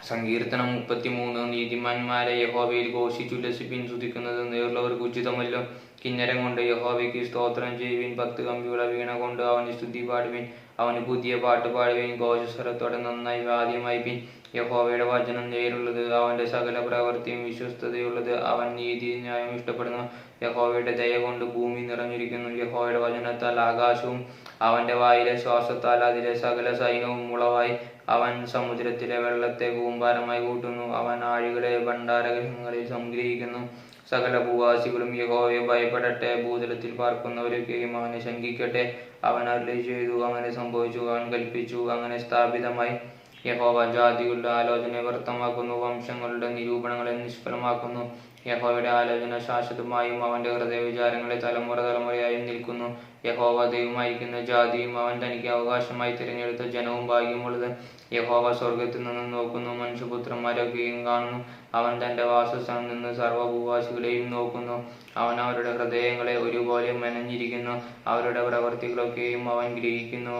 സങ്കീർത്തനം 33. നീതിമാന്മാരെ യഹോവയിൽ ഘോഷിച്ചുല്ലസിപ്പിൻ, സ്തുതിക്കുന്നത് നേരുള്ളവർക്ക് ഉചിതമല്ലോ. കിന്നരം കൊണ്ട് യഹോവയ്ക്ക് സ്തോത്രം ചെയ്യുവിൻ, 10 കമ്പിയുള്ള വീണ കൊണ്ട് അവന് സ്തുതി പാടുവിൻ, അവന് പുതിയ പാട്ട് പാടുവിൻ, ഘോഷസ്വരത്തോടെ നന്നായി വാദ്യമയപ്പിൻ. യഹോവയുടെ വചനം നേരുള്ളത്, അവന്റെ സകല പ്രവൃത്തിയും വിശ്വസ്തതയുള്ളത്. അവൻ നീതി ന്യായം ഇഷ്ടപ്പെടുന്നു. യഹോവയുടെ ദയ കൊണ്ട് ഭൂമി നിറഞ്ഞിരിക്കുന്നു. യഹോവയുടെ വചനത്താൽ ആകാശവും അവന്റെ വായിലെ ശ്വാസത്താൽ അതിലെ സകല സൈന്യവും മുളവായി. അവൻ സമുദ്രത്തിലെ വെള്ളത്തെ കൂമ്പാരമായി കൂട്ടുന്നു. അവൻ ആഴികളെ ഭണ്ഡാരഗൃഹങ്ങളിൽ സംഗ്രഹിക്കുന്നു. സകല ഭൂവാസികളും യഹോവയെ ഭയപ്പെടട്ടെ. ഭൂതലത്തിൽ പാർക്കുന്നവരൊക്കെയും അവനെ ശങ്കിക്കട്ടെ. അവൻ അരുളി ചെയ്തു, അങ്ങനെ സംഭവിച്ചു. അവൻ കൽപ്പിച്ചു, അങ്ങനെ സ്ഥാപിതമായി. യഹോവ ജാതികളുടെ ആലോചനയെ വ്യർത്ഥമാക്കുന്നു, വംശങ്ങളുടെ നിരൂപണങ്ങളെ നിഷ്ഫലമാക്കുന്നു. യഹോവയുടെ ആലോചന ശാശ്വതമായും അവന്റെ ഹൃദയവിചാരങ്ങളെ തലമുറ തലമുറയായും നിൽക്കുന്നു. യഹോവ ദൈവമായിരിക്കുന്ന ജാതിയും അവൻ തനിക്ക് അവകാശമായി തിരഞ്ഞെടുത്ത ജനവും ഭാഗ്യമുള്ളത്. യഹോവ സ്വർഗത്തിൽ നിന്ന് നോക്കുന്നു, മനുഷ്യപുത്രന്മാരൊക്കെയും കാണുന്നു. അവൻ തന്റെ വാസസ്ഥലം നിന്ന് സർവ്വഭൂവാസികളെയും നോക്കുന്നു. അവൻ അവരുടെ ഹൃദയങ്ങളെ ഒരുപോലെ മെനഞ്ഞിരിക്കുന്നു. അവരുടെ പ്രവൃത്തികളൊക്കെയും അവൻ ഗ്രഹിക്കുന്നു.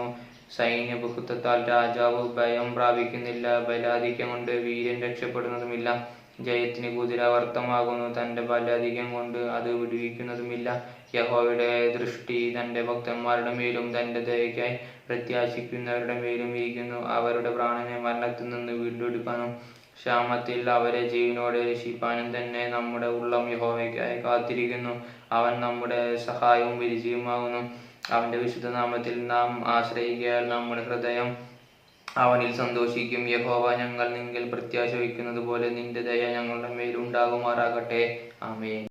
സൈന്യബഹുത്വത്താൽ രാജാവ് ഭയം പ്രാപിക്കുന്നില്ല, ബലാധിക്യം കൊണ്ട് വീരൻ രക്ഷപ്പെടുന്നതുമില്ല. ജയത്തിന് കുതിര വ്യർത്ഥമാകുന്നു, തന്റെ ബലാധിക്യം കൊണ്ട് അത് വിടുവിക്കുന്നതുമില്ല. യഹോവയുടെ ദൃഷ്ടി തന്റെ ഭക്തന്മാരുടെ മേലും തന്റെ ദയയ്ക്കായി പ്രത്യാശിക്കുന്നവരുടെ മേലും ഇരിക്കുന്നു, അവരുടെ പ്രാണനെ മരണത്തിൽ നിന്ന് വീണ്ടെടുക്കാനും ക്ഷാമത്തിൽ അവരെ ജീവനോടെ രക്ഷിപ്പാനും തന്നെ. നമ്മുടെ ഉള്ളം യഹോവയ്ക്കായി കാത്തിരിക്കുന്നു. അവൻ നമ്മുടെ സഹായവും പരിചയമാകുന്നു. അവന്റെ വിശുദ്ധ നാമത്തിൽ നാം ആശ്രയിക്കയാൽ നമ്മുടെ ഹൃദയം അവനിൽ സന്തോഷിക്കും. യഹോവ, ഞങ്ങൾ നിങ്കിൽ പ്രത്യാശ വയ്ക്കുന്നത് പോലെ നിന്റെ ദയ ഞങ്ങളുടെ മേൽ ഉണ്ടാകുമാറാകട്ടെ. ആമേൻ.